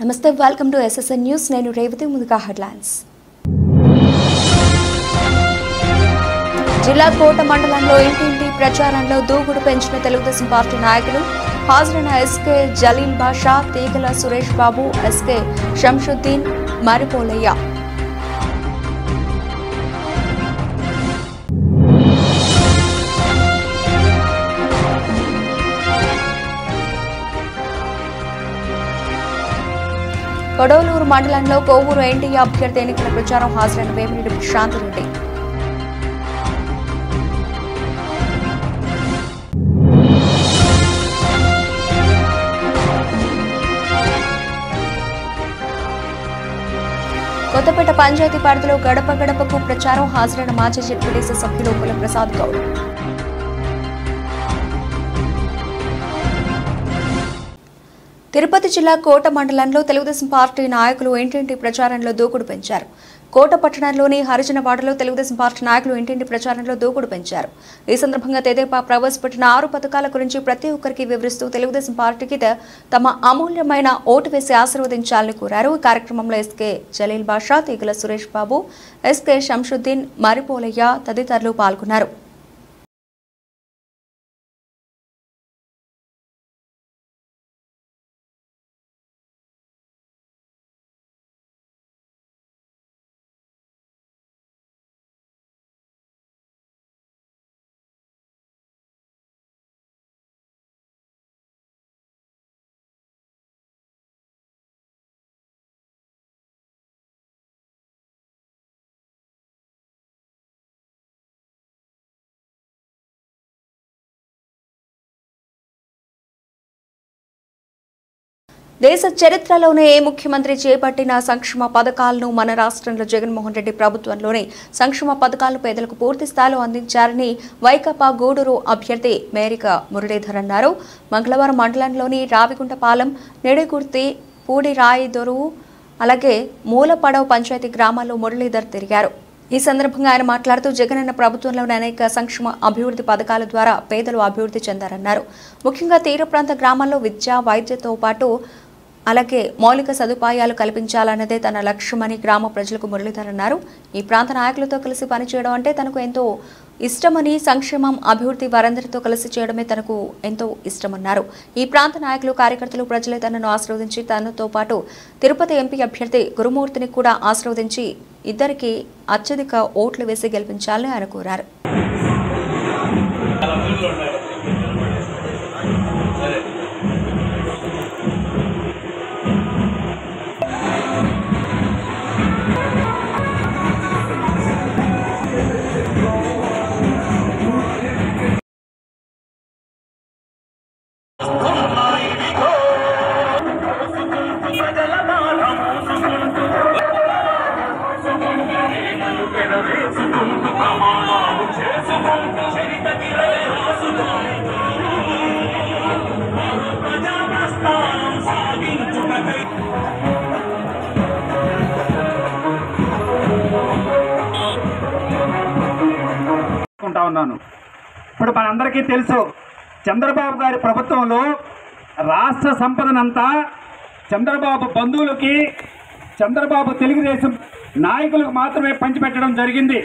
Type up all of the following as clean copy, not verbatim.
నమస్తే welcome to SSN news నేను రేవతి ముందుగా హెడ్లైన్స్ జిల్లా కోట మండలంలో ఇంటింటి ప్రచారంలో దూకుడు పెంచిన తెలుగుదేశం పార్టీ నాయకులు హాజరైన ఎస్కే జలీల్ బాషా తీగల సురేష్ బాబు ఎస్కే షంషుద్దీన్ మరిపోలయ్య కొడవలూరు మండలంలో కోవూరు ఎన్డీఏ అభ్యర్థి ఎన్నికల ప్రచారం హాజరైన వేమిరెడ్డి ప్రశాంత్ రెడ్డి కొత్తపేట పంచాయతీ పరిధిలో గడప గడపకు ప్రచారం హాజరైన మాజీ జెడ్పీటీసీ సభ్యులు పుల ప్రసాద్ గౌడ్ తిరుపతి జిల్లా కోట మండలంలో తెలుగుదేశం పార్టీ నాయకులు ఇంటింటి ప్రచారంలో దూకుడు పెంచారు. కోట పట్టణంలోని హరిజనవాడలో తెలుగుదేశం పార్టీ నాయకులు ఇంటింటి ప్రచారంలో దూకుడు పెంచారు. ఈ సందర్భంగా తెదేపా ప్రవేశపెట్టిన 6 పథకాల గురించి ప్రతి ఒక్కరికి వివరిస్తూ తెలుగుదేశం పార్టీకి తమ అమూల్యమైన ఓటు వేసి ఆశీర్వదించాలని కోరారు. ఈ కార్యక్రమంలో ఎస్కే జలీల్ బాషా, తీగల సురేష్ బాబు, ఎస్కే షంషుద్దీన్ మరిపోలయ్య తదితరులు పాల్గొన్నారు. దేశ చరిత్రలోనే ఏ ముఖ్యమంత్రి చేపట్టిన సంక్షేమ పథకాలను మన రాష్ట్రంలో జగన్మోహన్ రెడ్డి ప్రభుత్వంలోనే సంక్షేమ పథకాలను పేదలకు పూర్తి స్థాయిలో అందించారని వైకాపా గూడూరు అభ్యర్థి మేరిక మురళీధర్ అన్నారు. మంగళవారం మండలంలోని రావిగుంటపాలెం, నెడిగుర్తి, పూడి రాయిదొరువు, అలాగే మూలపడవ పంచాయతీ గ్రామాల్లో మురళీధర్ తిరిగారు. ఈ సందర్భంగా ఆయన మాట్లాడుతూ జగనన్న ప్రభుత్వంలోని అనేక సంక్షేమ అభివృద్ధి పథకాల ద్వారా పేదలు అభివృద్ధి చెందారన్నారు. ముఖ్యంగా తీర ప్రాంత గ్రామాల్లో విద్య, వైద్యంతో పాటు అలాగే మౌలిక సదుపాయాలు కల్పించాలన్నదే తన లక్ష్యమని గ్రామ ప్రజలకు మురళీధర్ అన్నారు. ఈ ప్రాంత నాయకులతో కలిసి పనిచేయడం అంటే తనకు ఎంతో ఇష్టమని, సంక్షేమం, అభివృద్ధి వారందరితో కలిసి చేయడమే తనకు ఎంతో ఇష్టమన్నారు. ఈ ప్రాంత నాయకులు, కార్యకర్తలు, ప్రజలే తనను ఆశీర్వదించి తనతో పాటు తిరుపతి ఎంపీ అభ్యర్థి గురుమూర్తిని కూడా ఆశీర్వదించి ఇద్దరికి అత్యధిక ఓట్లు వేసి గెలిపించాలని ఆయన కోరారు. ఇప్పుడు మనందరికీ తెలుసు, చంద్రబాబు గారి ప్రభుత్వంలో రాష్ట్ర సంపదనంతా చంద్రబాబు బంధువులకి, చంద్రబాబు తెలుగుదేశం నాయకులకు మాత్రమే పంచిపెట్టడం జరిగింది.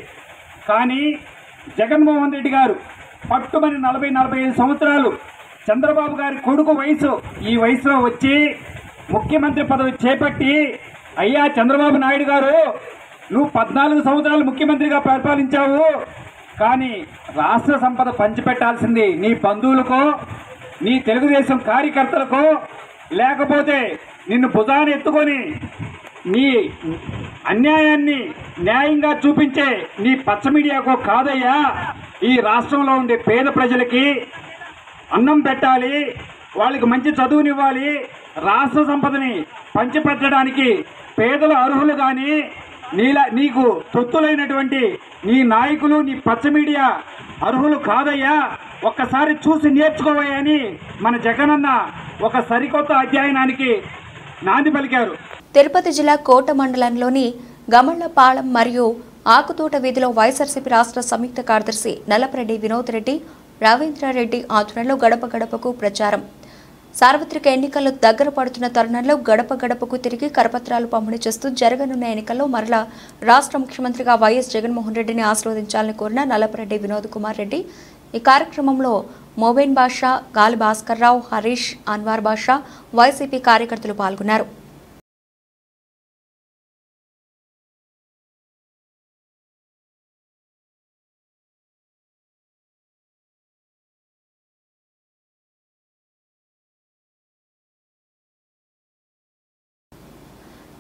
కానీ జగన్మోహన్ రెడ్డి గారు పట్టుమని 40-45 సంవత్సరాలు చంద్రబాబు గారి కొడుకు వయసు, ఈ వయసులో వచ్చి ముఖ్యమంత్రి పదవి చేపట్టి, అయ్యా చంద్రబాబు నాయుడు గారు, నువ్వు 14 సంవత్సరాలు ముఖ్యమంత్రిగా పరిపాలించావు, కానీ రాష్ట్ర సంపద పంచిపెట్టాల్సింది నీ బంధువులకో, నీ తెలుగుదేశం కార్యకర్తలకో, లేకపోతే నిన్ను భుజాన్ని ఎత్తుకొని నీ అన్యాయాన్ని న్యాయంగా చూపించే నీ పచ్చ మీడియాకో కాదయ్యా. ఈ రాష్ట్రంలో ఉండే పేద ప్రజలకి అన్నం పెట్టాలి, వాళ్ళకి మంచి చదువునివ్వాలి, రాష్ట్ర సంపదని పంచిపెట్టడానికి పేదలు అర్హులు. కానీ నీకు తొత్తులైనటువంటి నీ నాయకులు, నీ పచ్చ మీడియా అర్హులు కాదయ్యా. ఒక్కసారి చూసి నేర్చుకోవయ్యని మన జగనన్న ఒక సరికొత్త అధ్యయనానికి నాంది పలికారు. తిరుపతి జిల్లా కోట మండలంలోని గమళ్లపాలెం మరియు ఆకుతోట వీధిలో వైఎస్ఆర్సీపీ రాష్ట్ర సంయుక్త కార్యదర్శి నల్లపరెడ్డి వినోద్ రెడ్డి, రవీంద్రారెడ్డి ఆధ్వర్యంలో గడప గడపకు ప్రచారం సార్వత్రిక ఎన్నికలు దగ్గర పడుతున్న తరుణంలో గడప గడపకు తిరిగి కరపత్రాలు పంపిణీ చేస్తూ జరగనున్న ఎన్నికల్లో మరలా రాష్ట్ర ముఖ్యమంత్రిగా వైఎస్ జగన్మోహన్ రెడ్డిని ఆశీర్వదించాలని కోరిన నల్లపరెడ్డి వినోద్ కుమార్ రెడ్డి ఈ కార్యక్రమంలో మోబెన్ బాషా, గాలి భాస్కర్రావు, హరీష్, అన్వార్ బాషా, వైసీపీ కార్యకర్తలు పాల్గొన్నారు.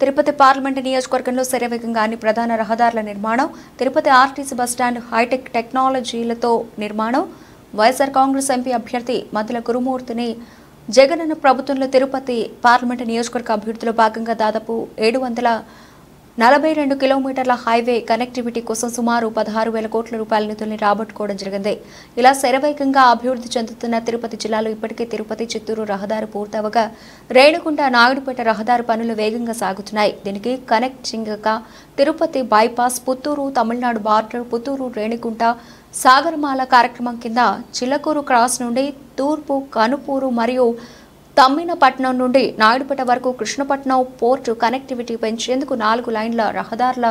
తిరుపతి పార్లమెంటు నియోజకవర్గంలో శరవేగంగా అన్ని ప్రధాన రహదారుల నిర్మాణం, తిరుపతి ఆర్టీసీ బస్టాండ్ హైటెక్ టెక్నాలజీలతో నిర్మాణం. వైఎస్ఆర్ కాంగ్రెస్ ఎంపీ అభ్యర్థి మద్దుల గురుమూర్తిని జగనన్న ప్రభుత్వంలో తిరుపతి పార్లమెంటు నియోజకవర్గ అభివృద్ధిలో భాగంగా దాదాపు 742 కిలోమీటర్ల హైవే కనెక్టివిటీ కోసం సుమారు 16,000 కోట్ల రూపాయల నిధుల్ని రాబట్టుకోవడం జరిగింది. ఇలా శరవేగంగా అభివృద్ధి చెందుతున్న తిరుపతి జిల్లాలో ఇప్పటికే తిరుపతి చిత్తూరు రహదారి పూర్తవగా రేణిగుంట నాయుడుపేట రహదారి పనులు వేగంగా సాగుతున్నాయి. దీనికి కనెక్టింగ్గా తిరుపతి బైపాస్, పుత్తూరు తమిళనాడు బార్డర్, పుత్తూరు రేణిగుంట సాగరమాల కార్యక్రమం కింద చిలకూరు క్రాస్ నుండి తూర్పు కనుపూరు మరియు తమ్మినపట్నం నుండి నాయుడుపేట వరకు కృష్ణపట్నం పోర్టు కనెక్టివిటీ పెంచేందుకు 4 లైన్ల రహదారుల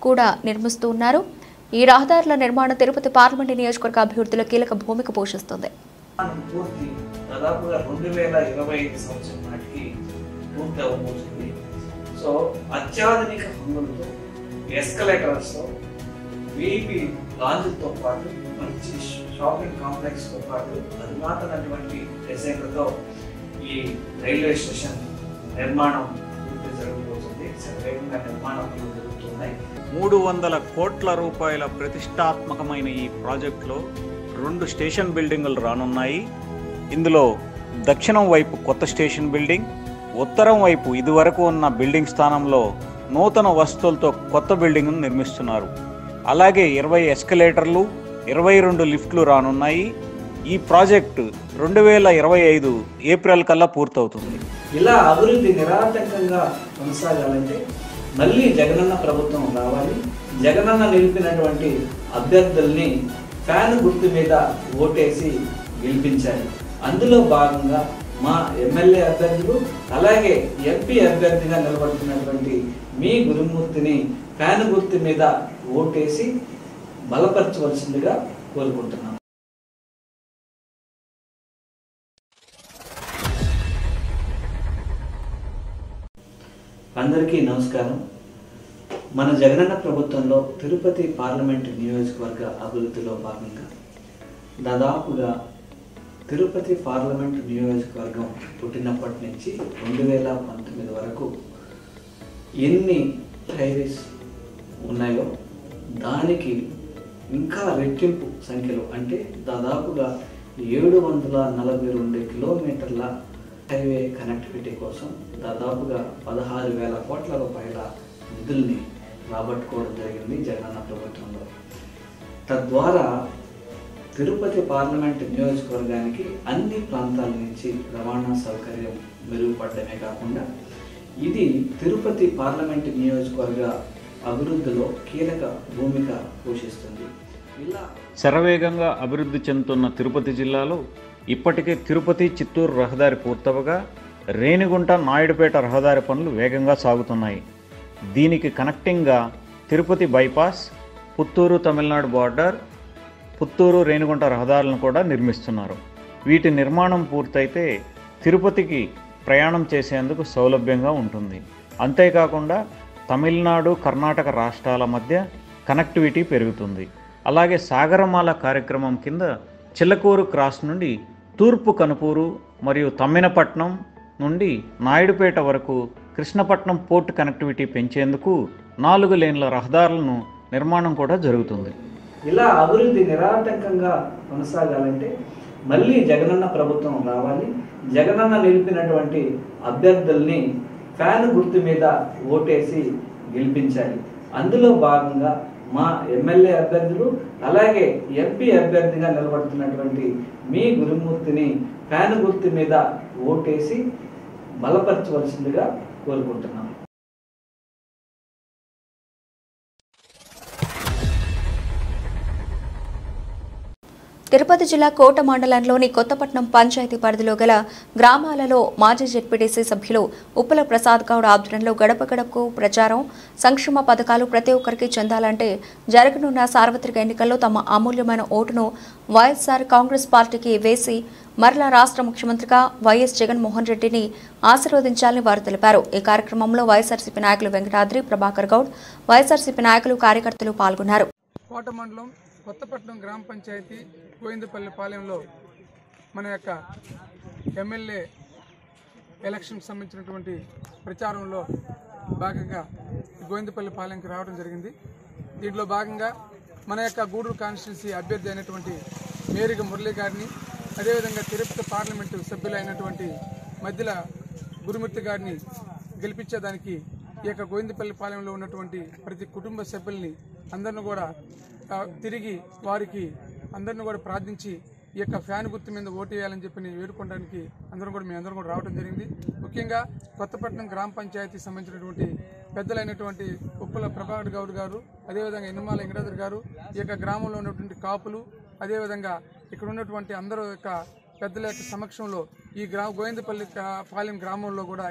కూడా నిర్మిస్తూ ఉన్నారు. ఈ రహదారుల నిర్మాణం తిరుపతి పార్లమెంటు నియోజకవర్గ అభివృద్ధిలో కీలక భూమిక పోషిస్తుంది. దాదాపుగా 2025 సంవత్సరం నాటికి పూర్తి అవ్వబోతుంది. సో అత్యాధునిక హంగులతో, ఎస్కలేటర్స్, వీపీ లాంజ్తో పాటు మంచి షాపింగ్ కాంప్లెక్స్ తో పాటు అధునాతనటువంటి డిజైన్లతో ఈ రైల్వే స్టేషన్ నిర్మాణం పూర్తి జరగబోతుంది. వేగంగా నిర్మాణం జరుగుతున్నాయి. 300 కోట్ల రూపాయల ప్రతిష్టాత్మకమైన ఈ ప్రాజెక్టులో 2 స్టేషన్ బిల్డింగులు రానున్నాయి. ఇందులో దక్షిణం వైపు కొత్త స్టేషన్ బిల్డింగ్, ఉత్తరం వైపు ఇదివరకు ఉన్న బిల్డింగ్ స్థానంలో నూతన వస్తువులతో కొత్త బిల్డింగ్ను నిర్మిస్తున్నారు. అలాగే 20 ఎస్కలేటర్లు, 22 లిఫ్ట్లు రానున్నాయి. ఈ ప్రాజెక్టు 2025 ఏప్రిల్ కల్లా పూర్తవుతుంది. ఇలా అభివృద్ధి నిరాటంకంగా కొనసాగాలంటే మళ్ళీ జగనన్న ప్రభుత్వం రావాలి. జగనన్న నిలిపినటువంటి అభ్యర్థుల్ని ఫ్యాన్ గుర్తు మీద ఓటేసి గెలిపించాలి. అందులో భాగంగా మా ఎమ్మెల్యే అభ్యర్థులు అలాగే ఎంపీ అభ్యర్థిగా నిలబడుతున్నటువంటి మీ గురుమూర్తిని ఫ్యాన్ గుర్తు మీద ఓటేసి బలపరచవలసిందిగా కోరుకుంటున్నాను. అందరికీ నమస్కారం. మన జగనన్న ప్రభుత్వంలో తిరుపతి పార్లమెంటు నియోజకవర్గ అభివృద్ధిలో భాగంగా దాదాపుగా తిరుపతి పార్లమెంటు నియోజకవర్గం పుట్టినప్పటి నుంచి 2019 వరకు ఎన్ని హైవేస్ ఉన్నాయో దానికి ఇంకా రెట్టింపు సంఖ్యలో, అంటే దాదాపుగా 742 కిలోమీటర్ల హైవే కనెక్టివిటీ కోసం దాదాపుగా 16,000 కోట్ల రూపాయల నిధుల్ని రాబట్టుకోవడం జరిగింది జగనన్న ప్రభుత్వంలో. తద్వారా తిరుపతి పార్లమెంట్ నియోజకవర్గానికి అన్ని ప్రాంతాల నుంచి రవాణా సౌకర్యం మెరుగుపడమే కాకుండా ఇది తిరుపతి పార్లమెంట్ నియోజకవర్గ అభివృద్ధిలో కీలక భూమిక పోషిస్తుంది. ఇలా శరవేగంగా అభివృద్ధి చెందుతున్న తిరుపతి జిల్లాలో ఇప్పటికే తిరుపతి చిత్తూరు రహదారి పూర్తవగా రేణిగుంట నాయుడుపేట రహదారి పనులు వేగంగా సాగుతున్నాయి. దీనికి కనెక్టింగ్గా తిరుపతి బైపాస్, పుత్తూరు తమిళనాడు బార్డర్, పుత్తూరు రేణిగుంట రహదారులను కూడా నిర్మిస్తున్నారు. వీటి నిర్మాణం పూర్తయితే తిరుపతికి ప్రయాణం చేసేందుకు సౌలభ్యంగా ఉంటుంది. అంతేకాకుండా తమిళనాడు, కర్ణాటక రాష్ట్రాల మధ్య కనెక్టివిటీ పెరుగుతుంది. అలాగే సాగరమాల కార్యక్రమం కింద చిలకూరు క్రాస్ నుండి తూర్పు కనుపూరు మరియు తమ్మినపట్నం నుండి నాయుడుపేట వరకు కృష్ణపట్నం పోర్ట్ కనెక్టివిటీ పెంచేందుకు 4 లేన్ల రహదారులను నిర్మాణం కూడా జరుగుతుంది. ఇలా అభివృద్ధి నిరాటంకంగా కొనసాగాలంటే మళ్ళీ జగనన్న ప్రభుత్వం రావాలి. జగనన్న నిలిపినటువంటి అభ్యర్థుల్ని ఫ్యాన్ గుర్తు మీద ఓటేసి గెలిపించాలి. అందులో భాగంగా మా ఎమ్మెల్యే అభ్యర్థులు అలాగే ఎంపీ అభ్యర్థిగా నిలబడుతున్నటువంటి మీ గురుమూర్తిని ఫ్యాన్ గుర్తు మీద ఓటేసి బలపరచవలసిందిగా కోరుకుంటున్నాను. తిరుపతి జిల్లా కోట మండలంలోని కొత్తపట్నం పంచాయతీ పరిధిలో గల గ్రామాలలో మాజీ జెడ్పీటీసీ సభ్యులు ఉప్పుల ప్రసాద్ గౌడ్ ఆధ్వర్యంలో గడప గడపకు ప్రచారం సంక్షేమ పథకాలు ప్రతి ఒక్కరికి చెందాలంటే జరగనున్న సార్వత్రిక ఎన్నికల్లో తమ అమూల్యమైన ఓటును వైఎస్ఆర్ కాంగ్రెస్ పార్టీకి వేసి మరలా రాష్ట్ర ముఖ్యమంత్రిగా వైఎస్ జగన్మోహన్ రెడ్డిని ఆశీర్వదించాలని వారు తెలిపారు. ఈ కార్యక్రమంలో వైఎస్ఆర్సీపీ నాయకులు వెంకటాద్రి, ప్రభాకర్ గౌడ్, వైఎస్ఆర్సీపీ నాయకులు, కార్యకర్తలు పాల్గొన్నారు. కోట మండలం కొత్తపట్నం గ్రామ పంచాయతీ గోవిందపల్లి పాలెంలో మన యొక్క ఎమ్మెల్యే ఎలక్షన్కి సంబంధించినటువంటి ప్రచారంలో భాగంగా గోవిందపల్లి పాలెంకి రావడం జరిగింది. దీంట్లో భాగంగా మన యొక్క గూడూరు కాన్స్టిట్యున్సీ అభ్యర్థి అయినటువంటి మేరిగ మురళి గారిని, అదేవిధంగా తిరుపతి పార్లమెంటు సభ్యులైనటువంటి మధ్యల గురుమూర్తి గారిని గెలిపించేదానికి ఈ యొక్క గోవిందపల్లి పాలెంలో ఉన్నటువంటి ప్రతి కుటుంబ సభ్యుల్ని అందరిని కూడా తిరిగి వారికి అందరిని కూడా ప్రార్థించి ఈ యొక్క ఫ్యాన్ గుర్తు మీద ఓటు వేయాలని చెప్పి వేడుకోవడానికి అందరం కూడా రావడం జరిగింది. ముఖ్యంగా కొత్తపట్నం గ్రామ పంచాయతీ సంబంధించినటువంటి పెద్దలైనటువంటి ఉప్పుల ప్రభాకర్ గౌడ్ గారు, అదేవిధంగా ఇనుమాల వెంకటాద్రి గారు, ఈ యొక్క గ్రామంలో ఉన్నటువంటి కాపులు, అదేవిధంగా ఇక్కడ ఉన్నటువంటి అందరూ యొక్క పెద్దల యొక్క సమక్షంలో ఈ గోవిందపల్లి పాలెం గ్రామంలో కూడా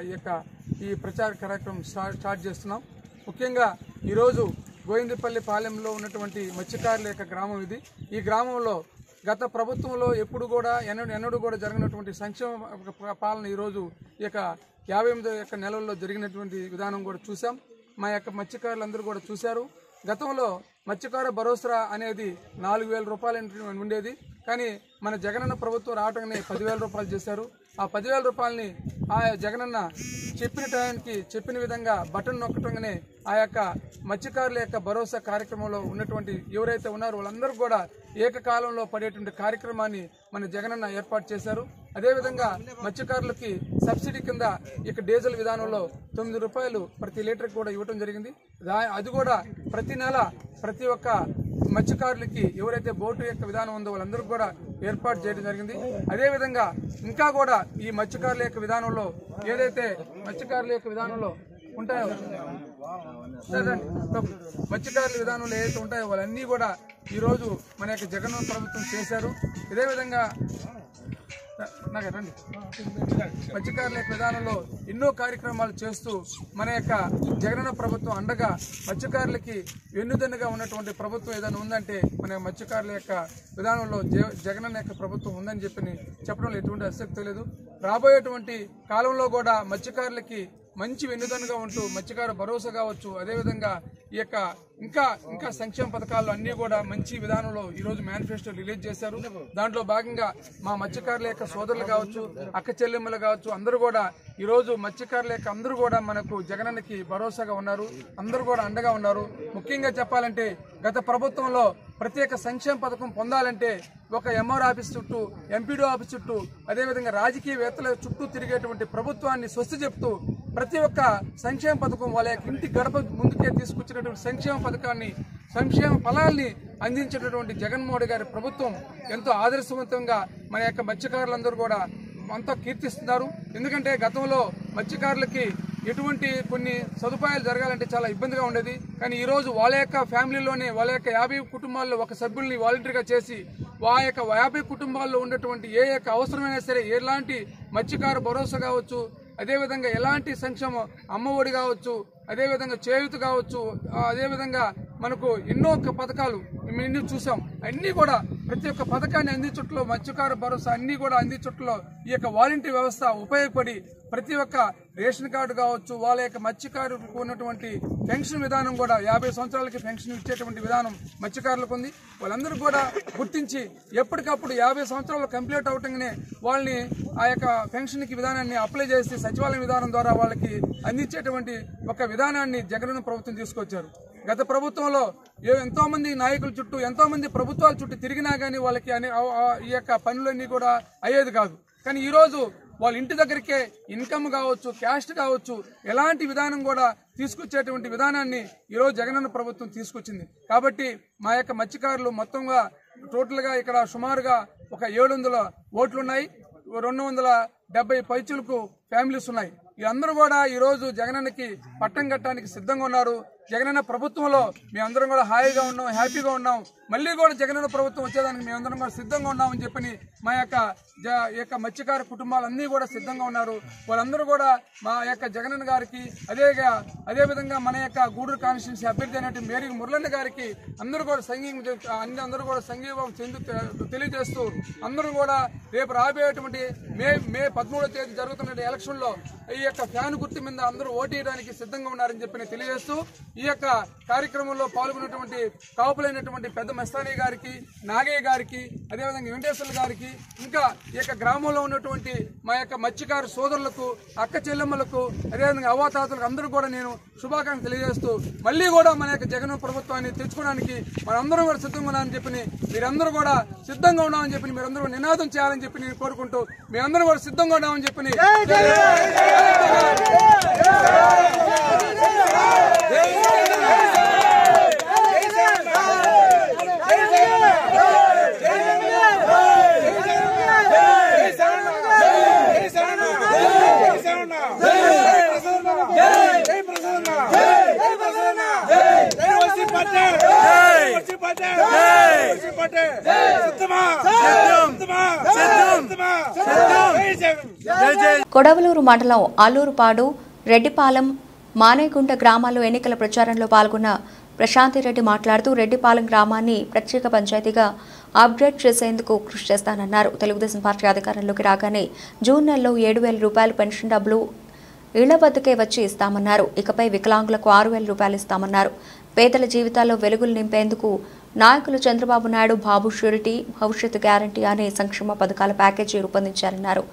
ఈ ప్రచార కార్యక్రమం స్టార్ట్ చేస్తున్నాం. ముఖ్యంగా ఈరోజు గోవిందపల్లి పాలెంలో ఉన్నటువంటి మత్స్యకారుల యొక్క గ్రామం ఇది. ఈ గ్రామంలో గత ప్రభుత్వంలో ఎప్పుడు కూడా ఎన్నడూ కూడా జరిగినటువంటి సంక్షేమ పాలన ఈరోజు ఈ యొక్క 58 నెలల్లో జరిగినటువంటి విధానం కూడా చూసాం. మా యొక్క మత్స్యకారులందరూ కూడా చూశారు. గతంలో మత్స్యకార భరోసా అనేది 4,000 రూపాయలు ఉండేది. కానీ మన జగనన్న ప్రభుత్వం రావటంగానే 10,000 రూపాయలు చేశారు. ఆ 10,000 రూపాయలని ఆ జగనన్న చెప్పిన టైంకి చెప్పిన విధంగా బటన్ నొక్కటంగానే ఆ యొక్క మత్స్యకారుల యొక్క భరోసా కార్యక్రమంలో ఉన్నటువంటి ఎవరైతే ఉన్నారో వాళ్ళందరూ కూడా ఏకకాలంలో పడేటువంటి కార్యక్రమాన్ని మన జగనన్న ఏర్పాటు చేశారు. అదేవిధంగా మత్స్యకారులకి సబ్సిడీ కింద ఇక డీజిల్ విధానంలో 9 రూపాయలు ప్రతి లీటర్కి కూడా ఇవ్వడం జరిగింది. అది కూడా ప్రతి నెల ప్రతి ఒక్క మత్స్యకారులకి ఎవరైతే బోటు యొక్క విధానం ఉందో వాళ్ళందరూ కూడా ఏర్పాటు చేయడం జరిగింది. అదేవిధంగా ఇంకా కూడా ఈ మత్స్యకారుల యొక్క విధానంలో ఏదైతే మత్స్యకారుల యొక్క విధానంలో ఉంటాయో మత్స్యకారుల విధానంలో ఏదైతే ఉంటాయో వాళ్ళన్నీ కూడా ఈరోజు మన యొక్క జగన్ ప్రభుత్వం చేశారు. ఇదే విధంగా మత్స్యకారుల యొక్క విధానంలో ఎన్నో కార్యక్రమాలు చేస్తూ మన యొక్క జగనన్న ప్రభుత్వం అండగా మత్స్యకారులకి వెన్నుదన్నుగా ఉన్నటువంటి ప్రభుత్వం ఏదైనా ఉందంటే మన మత్స్యకారుల యొక్క విధానంలో జగనన్న యొక్క ప్రభుత్వం ఉందని చెప్పడంలో ఎటువంటి ఆసక్తి లేదు. రాబోయేటువంటి కాలంలో కూడా మత్స్యకారులకి మంచి వెన్నుదన్నుగా ఉంటూ మత్స్యకార భరోసా కావచ్చు, అదేవిధంగా ఈ యొక్క ఇంకా సంక్షేమ పథకాలు అన్నీ కూడా మంచి విధానంలో ఈరోజు మేనిఫెస్టో రిలీజ్ చేశారు. దాంట్లో భాగంగా మా మత్స్యకారుల యొక్క సోదరులు కావచ్చు, అక్క చెల్లెమ్మలు కావచ్చు, అందరూ కూడా ఈరోజు మత్స్యకారుల యొక్క అందరూ కూడా మనకు జగనన్నకి భరోసాగా ఉన్నారు. అందరూ కూడా అండగా ఉన్నారు. ముఖ్యంగా చెప్పాలంటే గత ప్రభుత్వంలో ప్రత్యేక సంక్షేమ పథకం పొందాలంటే ఒక ఎంఆర్ ఆఫీస్ చుట్టూ, ఎంపీడీ ఆఫీస్ చుట్టూ, అదేవిధంగా రాజకీయవేత్తల చుట్టూ తిరిగేటువంటి ప్రభుత్వాన్ని స్వస్తి చెప్తూ ప్రతి ఒక్క సంక్షేమ పథకం వాళ్ళ యొక్క ఇంటి గడప ముందుకే తీసుకొచ్చినటువంటి సంక్షేమ ఫలాల్ని అందించేటటువంటి జగన్మోహన్ గారి ప్రభుత్వం ఎంతో ఆదర్శవంతంగా మన యొక్క మత్స్యకారులందరూ కూడా అంతా కీర్తిస్తున్నారు. ఎందుకంటే గతంలో మత్స్యకారులకి ఎటువంటి కొన్ని సదుపాయాలు జరగాలంటే చాలా ఇబ్బందిగా ఉండేది. కానీ ఈరోజు వాళ్ళ యొక్క ఫ్యామిలీలోనే వాళ్ళ యొక్క 50 కుటుంబాల్లో ఒక సభ్యుల్ని వాలంటీర్గా చేసి ఆ యొక్క 50 కుటుంబాల్లో ఉన్నటువంటి ఏ యొక్క అవసరమైనా సరే ఎలాంటి మత్స్యకార భరోసా కావచ్చు, అదేవిధంగా ఎలాంటి సంక్షేమ అమ్మఒడి కావచ్చు, అదేవిధంగా చేయూత కావచ్చు, అదేవిధంగా మనకు ఎన్నో పథకాలు మేము చూసాం. అన్నీ కూడా ప్రతి ఒక్క పథకాన్ని అందించట్లో మత్స్యకార భరోసా అన్నీ కూడా అందించట్లో ఈ యొక్క వాలంటీర్ వ్యవస్థ ఉపయోగపడి ప్రతి ఒక్క రేషన్ కార్డు కావచ్చు, వాళ్ళ యొక్క మత్స్యకారులకు ఉన్నటువంటి పెన్షన్ విధానం కూడా 50 సంవత్సరాలకి పెన్షన్ ఇచ్చేటువంటి విధానం మత్స్యకారులకు ఉంది. వాళ్ళందరూ కూడా గుర్తించి ఎప్పటికప్పుడు 50 సంవత్సరాలు కంప్లీట్ అవటంగానే వాళ్ళని ఆ యొక్క పెన్షన్కి విధానాన్ని అప్లై చేసి సచివాలయం విధానం ద్వారా వాళ్ళకి అందించేటువంటి ఒక విధానాన్ని జగన్ ప్రభుత్వం తీసుకొచ్చారు. గత ప్రభుత్వంలో ఎంతో మంది నాయకుల చుట్టూ, ఎంతో మంది ప్రభుత్వాల చుట్టూ తిరిగినా కానీ వాళ్ళకి ఈ యొక్క పనులన్నీ కూడా అయ్యేది కాదు. కానీ ఈరోజు వాళ్ళ ఇంటి దగ్గరికే ఇన్కమ్ కావచ్చు, క్యాస్ట్ కావచ్చు, ఎలాంటి విధానం కూడా తీసుకొచ్చేటువంటి విధానాన్ని ఈరోజు జగనన్న ప్రభుత్వం తీసుకొచ్చింది. కాబట్టి మా యొక్క మత్స్యకారులు మొత్తంగా టోటల్గా ఇక్కడ సుమారుగా ఒక 700 ఓట్లున్నాయి. 270 పైచులకు ఫ్యామిలీస్ ఉన్నాయి. వీళ్ళందరూ కూడా ఈరోజు జగనన్నకి పట్టం కట్టడానికి సిద్ధంగా ఉన్నారు. జగనన్న ప్రభుత్వంలో మేమందరం కూడా హాయిగా ఉన్నాం, హ్యాపీగా ఉన్నాం. మళ్ళీ కూడా జగనన్న ప్రభుత్వం వచ్చేదానికి మేమందరం కూడా సిద్ధంగా ఉన్నామని చెప్పని మా యొక్క మత్స్యకార కుటుంబాలన్నీ కూడా సిద్ధంగా ఉన్నారు. వాళ్ళందరూ కూడా మా యొక్క జగనన్న గారికి అదేవిధంగా మన యొక్క గూడూరు కాన్స్టిట్యున్సీ అభ్యర్థి అయినటువంటి మేరీ మురళన్న గారికి అందరూ కూడా సంఘీభావం తెలియజేస్తూ అందరూ కూడా రేపు రాబోయేటువంటి మే 13వ తేదీ జరుగుతున్న ఎలక్షన్లో ఈ యొక్క ఫ్యాన్ గుర్తు మీద అందరూ ఓటేయడానికి సిద్ధంగా ఉన్నారని చెప్పి తెలియజేస్తూ ఈ యొక్క కార్యక్రమంలో పాల్గొన్నటువంటి కాపులైనటువంటి పెద్ద మస్తానీ గారికి, నాగయ్య గారికి, అదేవిధంగా వెంకటేశ్వర్ల గారికి, ఇంకా ఈ యొక్క గ్రామంలో ఉన్నటువంటి మా యొక్క మత్స్యకారు సోదరులకు, అక్క చెల్లెమ్మలకు, అదేవిధంగా అవ్వాతాతలకు అందరూ కూడా నేను శుభాకాంక్షలు తెలియజేస్తూ మళ్ళీ కూడా మన యొక్క జగన్ ప్రభుత్వాన్ని తెచ్చుకోవడానికి మనందరం కూడా సిద్ధంగా ఉన్నామని చెప్పి మీరందరూ కూడా సిద్ధంగా ఉన్నామని చెప్పి మీరందరూ నినాదం చేయాలని చెప్పి నేను కోరుకుంటూ మీరందరూ కూడా సిద్ధంగా ఉన్నామని చెప్పి కొడవలూరు మండలం ఆలూరుపాడు, రెడ్డిపాలెం, మానేగుంట గ్రామాల్లో ఎన్నికల ప్రచారంలో పాల్గొన్న ప్రశాంతిరెడ్డి మాట్లాడుతూ రెడ్డిపాలెం గ్రామాన్ని ప్రత్యేక పంచాయతీగా అప్గ్రేడ్ చేసేందుకు కృషి చేస్తానన్నారు. తెలుగుదేశం పార్టీ అధికారంలోకి రాగానే జూన్ నెలలో 7,000 రూపాయలు పెన్షన్ డబ్బులు ఇళ్ల వద్దకే వచ్చి ఇస్తామన్నారు. ఇకపై వికలాంగులకు 6,000 రూపాయలు ఇస్తామన్నారు. పేదల జీవితాల్లో వెలుగులు నింపేందుకు నాయకులు చంద్రబాబు నాయుడు బాబు ష్యూరిటీ, భవిష్యత్తు గ్యారంటీ అనే సంక్షేమ పథకాల ప్యాకేజీ రూపొందించారన్నారు.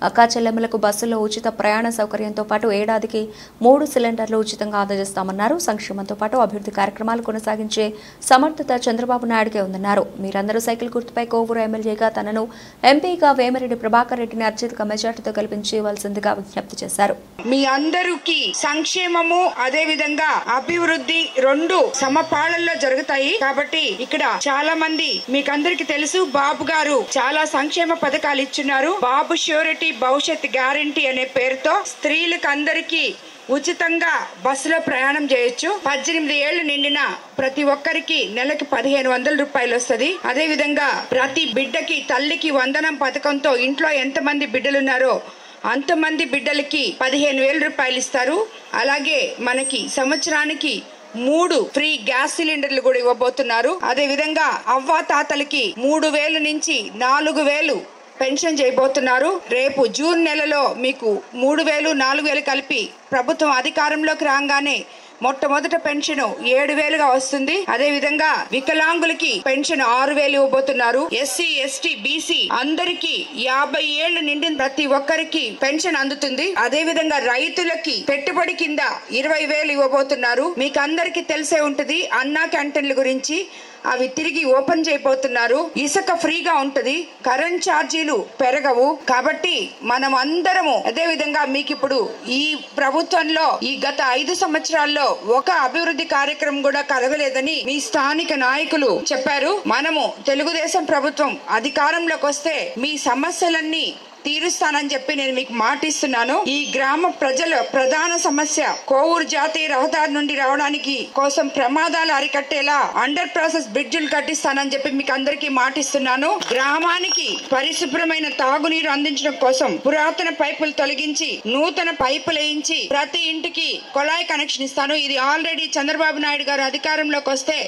అక్కా చెల్లెమ్మలకు బస్సుల్లో ఉచిత ప్రయాణ సౌకర్యంతో పాటు ఏడాదికి 3 సిలిండర్లు ఉచితంగా అందజేస్తామన్నారు. సంక్షేమంతో పాటు అభివృద్ధి కార్యక్రమాలు కొనసాగించే సమర్థత చంద్రబాబు నాయుడుకే ఉందన్నారు. మీరందరూ సైకిల్ గుర్తుపై కోవూరు ఎమ్మెల్యేగా తనను, ఎంపీగా వేమిరెడ్డి ప్రభాకర్ రెడ్డిని అత్యధిక మెజార్టీతో గెలిపించవలసిందిగా విజ్ఞప్తి చేశారు. మీ అందరికీ సంక్షేమము అదే విధంగా అభివృద్ధి రెండు సమపాళల్లో జరుగుతాయి. కాబట్టి ఇక్కడ చాలా మంది మీకందరికి తెలుసు, బాబు గారు చాలా సంక్షేమ పథకాలు ఇచ్చున్నారు. బాబు ష్యూరిటీ, భవిష్యత్ గ్యారంటీ అనే పేరుతో స్త్రీలకు అందరికీ ఉచితంగా బస్సులో ప్రయాణం చేయొచ్చు. 18 ఏళ్లు నిండిన ప్రతి ఒక్కరికి నెలకి 1,500 రూపాయలు వస్తుంది. అదే విధంగా ప్రతి బిడ్డకి తల్లికి వందనం పథకంతో ఇంట్లో ఎంతమంది బిడ్డలున్నారో అంతమంది బిడ్డలకి 15,000 రూపాయలు ఇస్తారు. అలాగే మనకి సంవత్సరానికి 3 ఫ్రీ గ్యాస్ సిలిండర్లు కూడా ఇవ్వబోతున్నారు. అదే విధంగా అవ్వా తాతలకి 3,000 నుంచి 4,000 పెన్షన్ చేయబోతున్నారు. రేపు జూన్ నెలలో మీకు 3,000, 4,000 కలిపి ప్రభుత్వం అధికారంలోకి రాగానే మొట్టమొదట పెన్షన్ 7,000గా వస్తుంది. అదే విధంగా వికలాంగులకి పెన్షన్ 6,000 ఇవ్వబోతున్నారు. ఎస్సీ, ఎస్టీ, బీసీ అందరికి 50 ఏళ్లు నిండిన ప్రతి ఒక్కరికి పెన్షన్ అందుతుంది. అదే విధంగా రైతులకి పెట్టుబడి కింద 20,000 ఇవ్వబోతున్నారు. మీకు అందరికి తెలిసే ఉంటది అన్నా క్యాంటీన్ల గురించి. అవి తిరిగి ఓపెన్ చేయబోతున్నారు. ఇసుక ఫ్రీగా ఉంటది, కరెంట్ ఛార్జీలు పెరగవు. కాబట్టి మనం అందరము అదే విధంగా మీకు ఇప్పుడు ఈ ప్రభుత్వంలో ఈ గత 5 సంవత్సరాల్లో ఒక అభివృద్ధి కార్యక్రమం కూడా కలగలేదని మీ స్థానిక నాయకులు చెప్పారు. మనము తెలుగుదేశం ప్రభుత్వం అధికారంలోకి వస్తే మీ సమస్యలన్నీ తీరుస్తానని చెప్పి నేను మీకు మాటిస్తున్నాను. ఈ గ్రామ ప్రజల ప్రధాన సమస్య కోవూరు జాతీయ రహదారి నుండి రావడానికి కోసం ప్రమాదాలు అరికట్టేలా అండర్ ప్రాసెస్ బ్రిడ్జిలు కట్టిస్తానని చెప్పి మీకు అందరికీ మాటిస్తున్నాను. గ్రామానికి పరిశుభ్రమైన తాగునీరు అందించడం కోసం పురాతన పైపులు తొలగించి నూతన పైపులు వేయించి ప్రతి ఇంటికి కొళాయి కనెక్షన్ ఇస్తాను. ఇది ఆల్రెడీ చంద్రబాబు నాయుడు గారు అధికారంలోకి వస్తే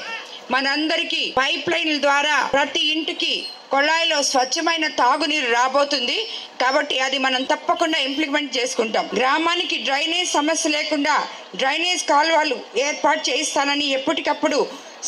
మనందరికీ పైప్ లైన్ల ద్వారా ప్రతి ఇంటికి కొళాయిలో స్వచ్ఛమైన తాగునీరు రాబోతుంది. కాబట్టి అది మనం తప్పకుండా ఇంప్లిమెంట్ చేసుకుంటాం. గ్రామానికి డ్రైనేజ్ సమస్య లేకుండా డ్రైనేజ్ కాలువలు ఏర్పాటు చేయిస్తానని, ఎప్పటికప్పుడు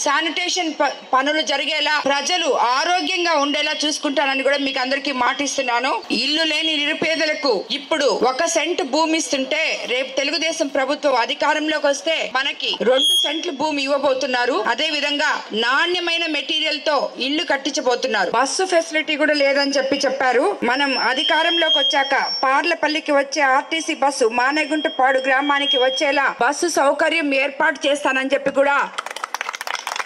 శానిటేషన్ పనులు జరిగేలా ప్రజలు ఆరోగ్యంగా ఉండేలా చూసుకుంటానని కూడా మీకు అందరికీ మాటిస్తున్నాను. ఇల్లు లేని నిరుపేదలకు ఇప్పుడు 1 సెంటు భూమి ఇస్తుంటే రేపు తెలుగుదేశం ప్రభుత్వం అధికారంలోకి వస్తే మనకి 2 సెంట్లు భూమి ఇవ్వబోతున్నారు. అదే విధంగా నాణ్యమైన మెటీరియల్ తో ఇల్లు కట్టించబోతున్నారు. బస్సు ఫెసిలిటీ కూడా లేదని చెప్పారు. మనం అధికారంలోకి వచ్చాక పార్లపల్లికి వచ్చే ఆర్టీసీ బస్సు మానేగుంటపాడు గ్రామానికి వచ్చేలా బస్సు సౌకర్యం ఏర్పాటు చేస్తానని చెప్పి కూడా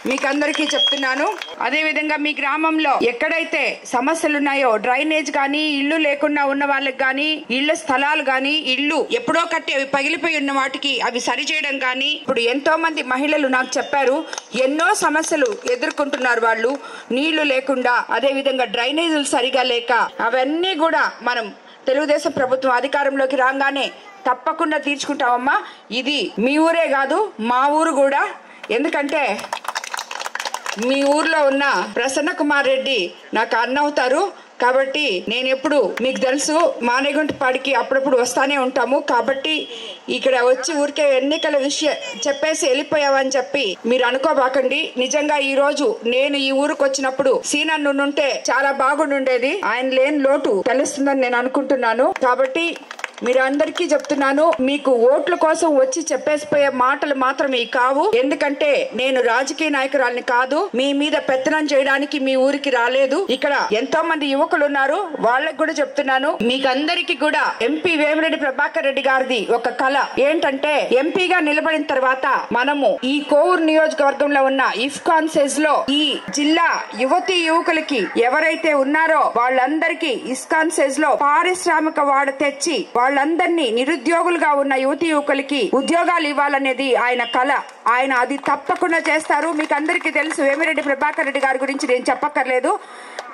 మీకు అందరికీ చెప్తున్నాను. అదే విధంగా మీ గ్రామంలో ఎక్కడైతే సమస్యలు ఉన్నాయో, డ్రైనేజ్ గానీ, ఇల్లు లేకుండా ఉన్న వాళ్ళకి గానీ, ఇళ్ల స్థలాలు గానీ, ఇల్లు ఎప్పుడో కట్టి అవి పగిలిపోయి ఉన్న వాటికి అవి సరిచేయడం గానీ, ఇప్పుడు ఎంతో మంది మహిళలు నాకు చెప్పారు ఎన్నో సమస్యలు ఎదుర్కొంటున్నారు వాళ్ళు, నీళ్లు లేకుండా, అదే విధంగా డ్రైనేజీలు సరిగా లేక. అవన్నీ కూడా మనం తెలుగుదేశం ప్రభుత్వం అధికారంలోకి రాగానే తప్పకుండా తీర్చుకుంటామమ్మా. ఇది మీ ఊరే కాదు, మా ఊరు కూడా. ఎందుకంటే మీ ఊర్లో ఉన్న ప్రసన్న కుమార్ రెడ్డి నాకు అన్న అవుతారు కాబట్టి నేను ఎప్పుడు మీకు తెలుసు మానేగుంటపాడికి అప్పుడప్పుడు వస్తానే ఉంటాము. కాబట్టి ఇక్కడ వచ్చి ఊరికే ఎన్నికల విషయం చెప్పేసి వెళ్ళిపోయావని చెప్పి మీరు అనుకోబాకండి. నిజంగా ఈ రోజు నేను ఈ ఊరికి వచ్చినప్పుడు సీనన్ను ఉంటే చాలా బాగుండేది. ఆయన లేని లోటు తెలుస్తుందని నేను అనుకుంటున్నాను. కాబట్టి మీరు అందరికీ చెప్తున్నాను, మీకు ఓట్ల కోసం వచ్చి చెప్పేసిపోయే మాటలు మాత్రమే కావు. ఎందుకంటే నేను రాజకీయ నాయకురాలిని కాదు, మీ మీద పెత్తనం చేయడానికి మీ ఊరికి రాలేదు. ఇక్కడ ఎంతో మంది యువకులు ఉన్నారు, వాళ్ళకి కూడా చెప్తున్నాను. మీకు అందరికీ కూడా ఎంపీ వేమిరెడ్డి ప్రభాకర్ రెడ్డి గారిది ఒక కళ ఏంటంటే, ఎంపీగా నిలబడిన తర్వాత మనము ఈ కోవూరు నియోజకవర్గంలో ఉన్న ఇస్కాన్ సెజ్ లో ఈ జిల్లా యువతీ యువకులకి ఎవరైతే ఉన్నారో వాళ్ళందరికీ ఇస్కాన్ సెజ్ లో పారిశ్రామిక వాడ తెచ్చి వాళ్ళందరినీ నిరుద్యోగులుగా ఉన్న యువతి యువకులకి ఉద్యోగాలు ఇవ్వాలనేది ఆయన కళ. ఆయన అది తప్పకుండా చేస్తారు. మీకు అందరికీ తెలుసు, వేమిరెడ్డి ప్రభాకర్ రెడ్డి గారి గురించి నేను చెప్పక్కర్లేదు.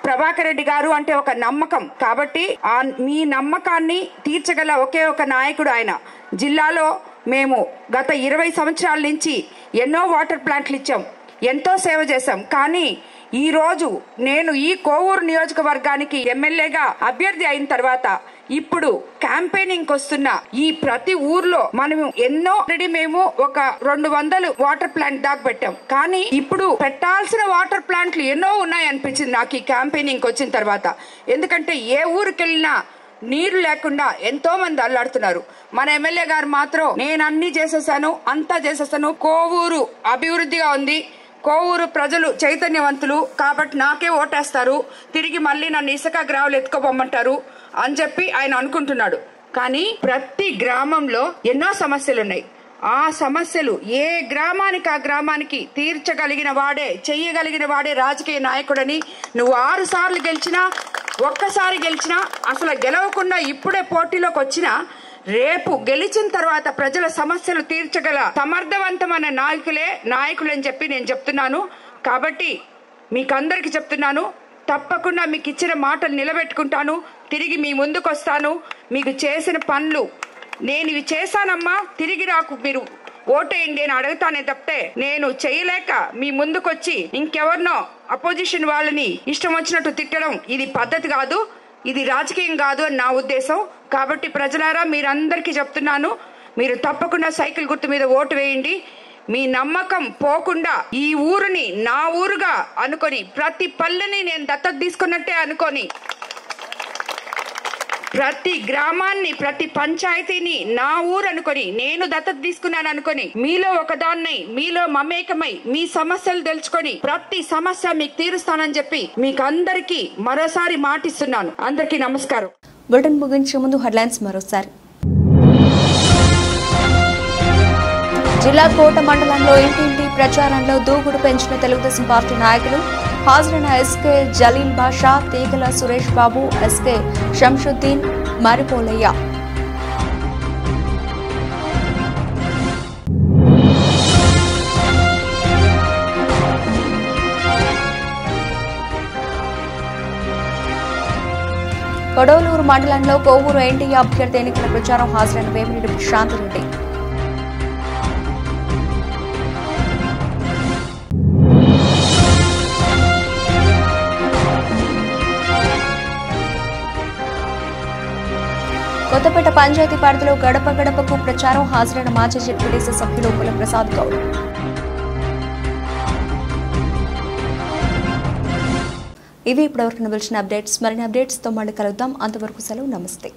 ప్రభాకర్ రెడ్డి గారు అంటే ఒక నమ్మకం. కాబట్టి మీ నమ్మకాన్ని తీర్చగల ఒకే ఒక నాయకుడు ఆయన. జిల్లాలో మేము గత 20 సంవత్సరాల నుంచి ఎన్నో వాటర్ ప్లాంట్లు ఇచ్చాం, ఎంతో సేవ చేశాం. కానీ ఈ రోజు నేను ఈ కోవూరు నియోజకవర్గానికి ఎమ్మెల్యేగా అభ్యర్థి అయిన తర్వాత ఇప్పుడు క్యాంపెయినింగ్ వస్తున్న ఈ ప్రతి ఊర్లో మనము ఎన్నో మేము ఒక 200 వాటర్ ప్లాంట్ దాకా పెట్టాం. కానీ ఇప్పుడు పెట్టాల్సిన వాటర్ ప్లాంట్లు ఎన్నో ఉన్నాయనిపించింది నాకు ఈ క్యాంపెయినింగ్ వచ్చిన తర్వాత. ఎందుకంటే ఏ ఊరికి వెళ్ళినా నీరు లేకుండా ఎంతో మంది అల్లాడుతున్నారు. మన ఎమ్మెల్యే గారు మాత్రం నేను అన్ని చేసేసాను, అంతా చేసేసాను, కోవూరు అభివృద్ధిగా ఉంది, కోవూరు ప్రజలు చైతన్యవంతులు కాబట్టి నాకే ఓటేస్తారు, తిరిగి మళ్ళీ నన్ను ఇసుక గ్రావులు ఎత్తుకోబొమ్మంటారు అని చెప్పి ఆయన అనుకుంటున్నాడు. కానీ ప్రతి గ్రామంలో ఎన్నో సమస్యలు ఉన్నాయి. ఆ సమస్యలు ఏ గ్రామానికి ఆ గ్రామానికి తీర్చగలిగిన వాడే, చెయ్యగలిగిన వాడే రాజకీయ నాయకుడని. నువ్వు 6 సార్లు గెలిచినా, ఒక్కసారి గెలిచినా, అసలు గెలవకుండా ఇప్పుడే పోటీలోకి వచ్చినా, రేపు గెలిచిన తర్వాత ప్రజల సమస్యలు తీర్చగల సమర్థవంతమైన నాయకులు అని చెప్పి నేను చెప్తున్నాను. కాబట్టి మీకందరికి చెప్తున్నాను, తప్పకుండా మీకు ఇచ్చిన మాటలు నిలబెట్టుకుంటాను, తిరిగి మీ ముందుకు వస్తాను. మీకు చేసిన పనులు నేను ఇవి చేశానమ్మా, తిరిగి నాకు మీరు ఓటేయండి అని అడుగుతానే తప్పితే నేను చేయలేక మీ ముందుకొచ్చి ఇంకెవరినో అపోజిషన్ వాళ్ళని ఇష్టం వచ్చినట్టు తిట్టడం ఇది పద్ధతి కాదు, ఇది రాజకీయం కాదు అని నా ఉద్దేశం. కాబట్టి ప్రజలారా మీరందరికీ చెప్తున్నాను, మీరు తప్పకుండా సైకిల్ గుర్తు మీద ఓటు వేయండి. మీ నమ్మకం పోకుండా ఈ ఊరిని నా ఊరుగా అనుకొని, ప్రతి పల్లెని నేను దత్తత తీసుకున్నట్టే అనుకొని, ప్రతి గ్రామాన్ని, ప్రతి పంచాయతీని నా ఊరు అనుకొని, నేను దత్తత తీసుకున్నాను అనుకొని, మీలో ఒకదాన్నై, మీలో మమేకమై, మీ సమస్యలు తెలుసుకొని ప్రతి సమస్య మీకు తీరుస్తానని చెప్పి మీకు అందరికీ మరోసారి మాటిస్తున్నాను. అందరికీ నమస్కారం. బులెటిన్ ముగించే ముందు హెడ్లైన్స్ మరోసారి. జిల్లా కోట మండలంలో ఇంటింటి ప్రచారంలో దూకుడు పెంచిన తెలుగుదేశం పార్టీ నాయకులు. హాజరైన ఎస్కే జలీల్ బాషా, తీగల సురేష్ బాబు, ఎస్కే షంషుద్దీన్, మరిపోలయ్య. కొడవలూరు మండలంలో కోవూరు ఎన్డీఏ అభ్యర్థి ఎన్నికల ప్రచారం. హాజరైన వేమిరెడ్డి ప్రశాంత్ రెడ్డి. కొత్తపేట పంచాయతీ పరిధిలో గడప గడపకు ప్రచారం. హాజరైన మాజీ జెడ్పీటీసీ సభ్యులు కుల ప్రసాద్ గౌడ్. ఇవి ఇప్పటివరకు నిలిచిన అప్డేట్స్. మరిన్ని అప్డేట్స్ తో మళ్ళీ కలుద్దాం. అంతవరకు సెలవు, నమస్తే.